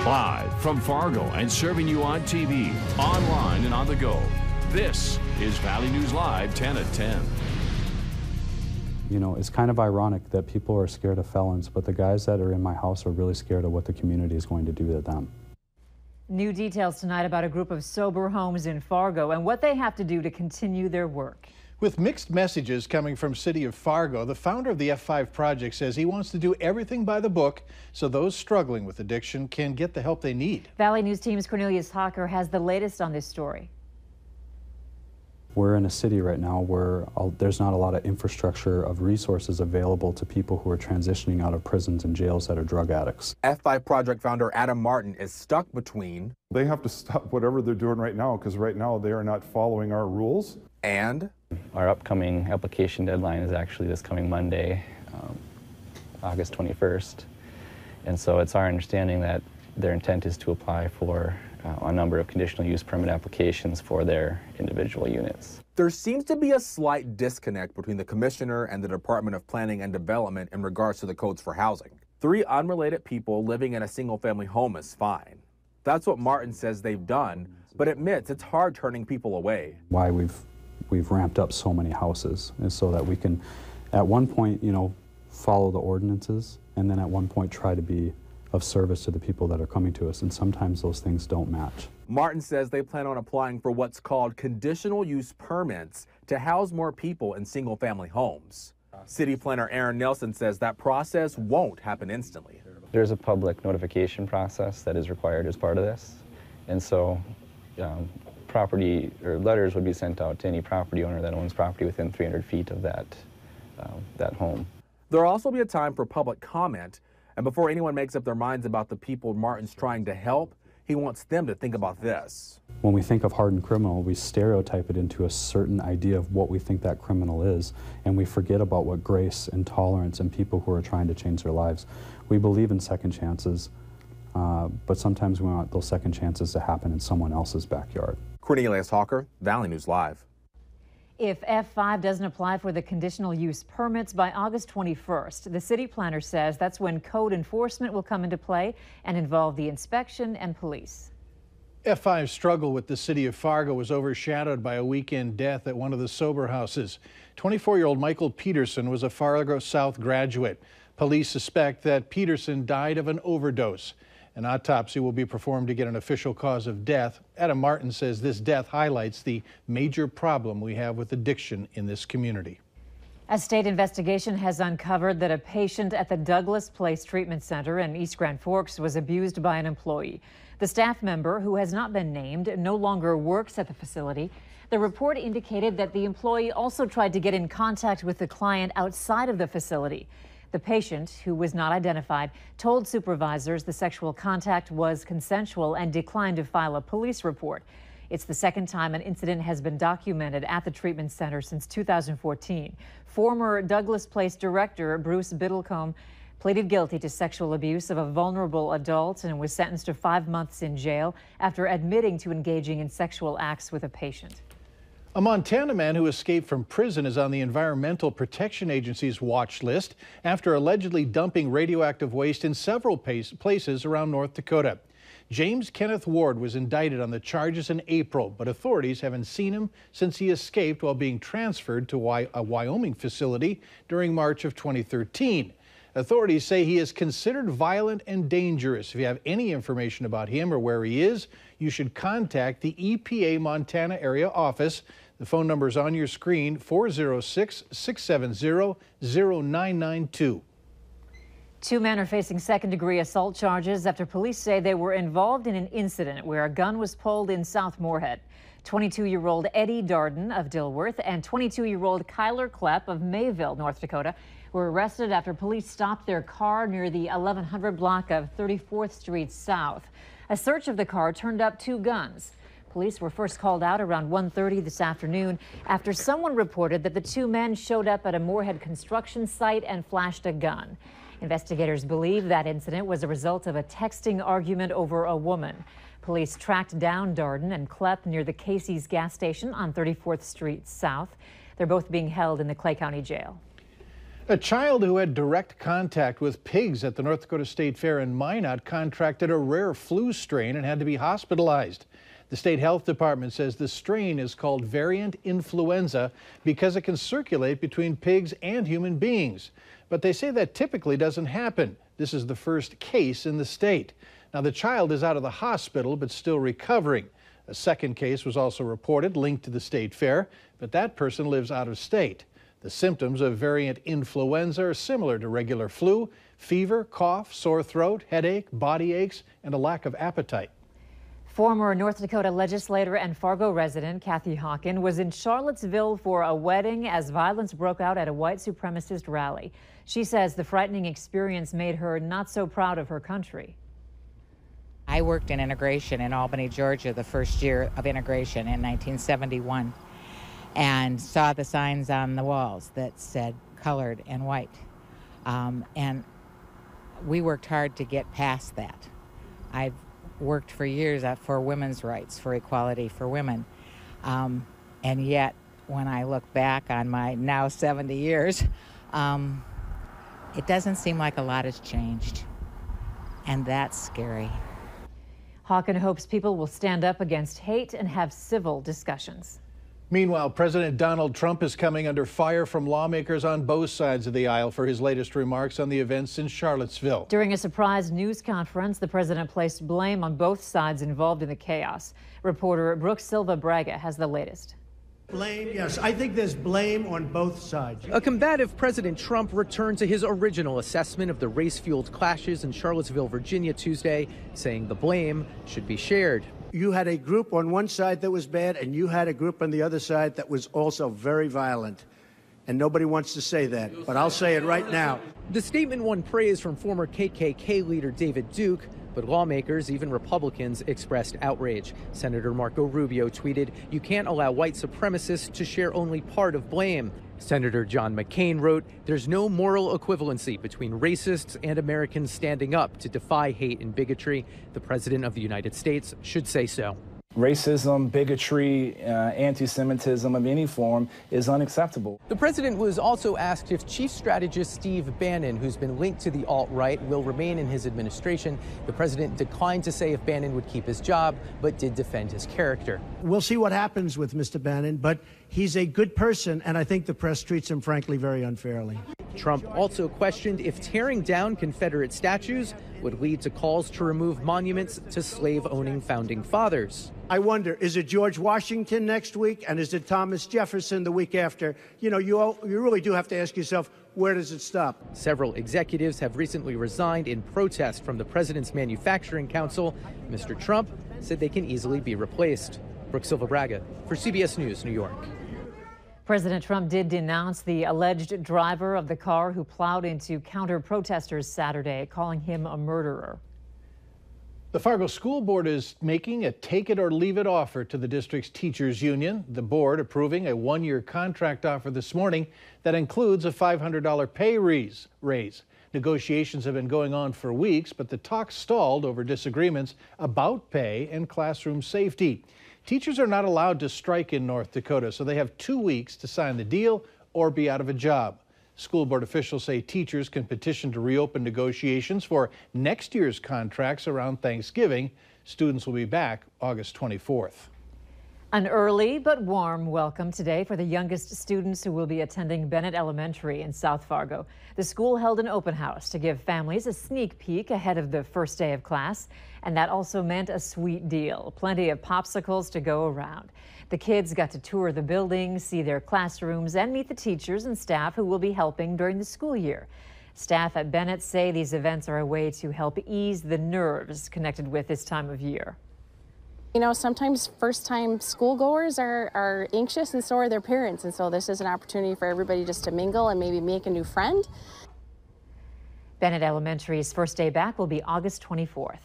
Live from Fargo and serving you on TV, online, and on the go. This is Valley News Live 10 at 10. You know, it's kind of ironic that people are scared of felons, but the guys that are in my house are really scared of what the community is going to do to them. New details tonight about a group of sober homes in Fargo and what they have to do to continue their work. With mixed messages coming from City of Fargo, the founder of the F5 Project says he wants to do everything by the book so those struggling with addiction can get the help they need. Valley News Team's Cornelius Hawker has the latest on this story. We're in a city right now where there's not a lot of infrastructure of resources available to people who are transitioning out of prisons and jails that are drug addicts. F5 Project founder Adam Martin is stuck between... They have to stop whatever they're doing right now because right now they are not following our rules. And... Our upcoming application deadline is actually this coming Monday, August 21st. And so it's our understanding that their intent is to apply for a number of conditional use permit applications for their individual units. There seems to be a slight disconnect between the commissioner and the Department of Planning and Development in regards to the codes for housing. 3 unrelated people living in a single-family home is fine. That's what Martin says they've done, but admits it's hard turning people away. Why we've ramped up so many houses is so that we can, at one point, you know, follow the ordinances, and then at one point try to be of service to the people that are coming to us, and sometimes those things don't match. Martin says they plan on applying for what's called conditional use permits to house more people in single-family homes. City planner Aaron Nelson says that process won't happen instantly. There's a public notification process that is required as part of this, and so property or letters would be sent out to any property owner that owns property within 300 feet of that home. There'll also be a time for public comment, and before anyone makes up their minds about the people Martin's trying to help, he wants them to think about this. When we think of hardened criminal, we stereotype it into a certain idea of what we think that criminal is, and we forget about what grace and tolerance and people who are trying to change their lives. We believe in second chances, but sometimes we want those second chances to happen in someone else's backyard. Cornelius Hawker, Valley News Live. If F5 doesn't apply for the conditional use permits by August 21st, the city planner says that's when code enforcement will come into play and involve the inspection and police. F5's struggle with the City of Fargo was overshadowed by a weekend death at one of the sober houses. 24-year-old Michael Peterson was a Fargo South graduate. Police suspect that Peterson died of an overdose. An autopsy will be performed to get an official cause of death. Adam Martin says this death highlights the major problem we have with addiction in this community. A state investigation has uncovered that a patient at the Douglas Place Treatment Center in East Grand Forks was abused by an employee. The staff member, who has not been named, no longer works at the facility. The report indicated that the employee also tried to get in contact with the client outside of the facility. The patient, who was not identified, told supervisors the sexual contact was consensual and declined to file a police report. It's the second time an incident has been documented at the treatment center since 2014. Former Douglas Place director Bruce Biddlecombe pleaded guilty to sexual abuse of a vulnerable adult and was sentenced to 5 months in jail after admitting to engaging in sexual acts with a patient. A Montana man who escaped from prison is on the Environmental Protection Agency's watch list after allegedly dumping radioactive waste in several places around North Dakota. James Kenneth Ward was indicted on the charges in April, but authorities haven't seen him since he escaped while being transferred to a Wyoming facility during March of 2013. Authorities say he is considered violent and dangerous. If you have any information about him or where he is, you should contact the EPA Montana area office. The phone number is on your screen, 406-670-0992. 2 men are facing second-degree assault charges after police say they were involved in an incident where a gun was pulled in South Moorhead. 22-year-old Eddie Darden of Dilworth and 22-year-old Kyler Klepp of Mayville, North Dakota, were arrested after police stopped their car near the 1100 block of 34th Street South. A search of the car turned up 2 guns. Police were first called out around 1:30 this afternoon after someone reported that the 2 men showed up at a Moorhead construction site and flashed a gun. Investigators believe that incident was a result of a texting argument over a woman. Police tracked down Darden and Klepp near the Casey's gas station on 34th Street South. They're both being held in the Clay County Jail. A child who had direct contact with pigs at the North Dakota State Fair in Minot contracted a rare flu strain and had to be hospitalized. The state health department says the strain is called variant influenza because it can circulate between pigs and human beings. But they say that typically doesn't happen. This is the first case in the state. Now, the child is out of the hospital but still recovering. A second case was also reported linked to the state fair, but that person lives out of state. The symptoms of variant influenza are similar to regular flu: fever, cough, sore throat, headache, body aches, and a lack of appetite. Former North Dakota legislator and Fargo resident Kathy Hawken was in Charlottesville for a wedding as violence broke out at a white supremacist rally. She says the frightening experience made her not so proud of her country. I worked in integration in Albany, Georgia, the first year of integration in 1971, and saw the signs on the walls that said colored and white. And we worked hard to get past that. I've worked for years for women's rights, for equality for women. And yet, when I look back on my now 70 years, it doesn't seem like a lot has changed. And that's scary. Hawken hopes people will stand up against hate and have civil discussions. Meanwhile, President Donald Trump is coming under fire from lawmakers on both sides of the aisle for his latest remarks on the events in Charlottesville. During a surprise news conference, the president placed blame on both sides involved in the chaos. Reporter Brooke Silva Braga has the latest. Blame, yes. I think there's blame on both sides. A combative President Trump returned to his original assessment of the race-fueled clashes in Charlottesville, Virginia Tuesday, saying the blame should be shared. You had a group on one side that was bad, and you had a group on the other side that was also very violent. And nobody wants to say that, but I'll say it right now. The statement won praise from former KKK leader David Duke, but lawmakers, even Republicans, expressed outrage. Senator Marco Rubio tweeted, "You can't allow white supremacists to share only part of blame." Senator John McCain wrote, "There's no moral equivalency between racists and Americans standing up to defy hate and bigotry. The President of the United States should say so." Racism, bigotry, anti-Semitism of any form is unacceptable. The president was also asked if Chief Strategist Steve Bannon, who's been linked to the alt-right, will remain in his administration. The president declined to say if Bannon would keep his job, but did defend his character. We'll see what happens with Mr. Bannon, but he's a good person, and I think the press treats him, frankly, very unfairly. Trump also questioned if tearing down Confederate statues would lead to calls to remove monuments to slave-owning founding fathers. I wonder, is it George Washington next week, and is it Thomas Jefferson the week after? You know, you really do have to ask yourself, where does it stop? Several executives have recently resigned in protest from the president's manufacturing council. Mr. Trump said they can easily be replaced. Brooke Silva Braga for CBS News, New York. President Trump did denounce the alleged driver of the car who plowed into counter-protesters Saturday, calling him a murderer. The Fargo School Board is making a take-it-or-leave-it offer to the district's teachers union. The board approving a one-year contract offer this morning that includes a $500 pay raise. Negotiations have been going on for weeks, but the talks stalled over disagreements about pay and classroom safety. Teachers are not allowed to strike in North Dakota, so they have 2 weeks to sign the deal or be out of a job. School board officials say teachers can petition to reopen negotiations for next year's contracts around Thanksgiving. Students will be back August 24th. An early but warm welcome today for the youngest students who will be attending Bennett Elementary in South Fargo. The school held an open house to give families a sneak peek ahead of the first day of class, and that also meant a sweet deal. Plenty of popsicles to go around. The kids got to tour the building, see their classrooms, and meet the teachers and staff who will be helping during the school year. Staff at Bennett say these events are a way to help ease the nerves connected with this time of year. You know, sometimes first-time schoolgoers are anxious, and so are their parents. And so this is an opportunity for everybody just to mingle and maybe make a new friend. Bennett Elementary's first day back will be August 24th.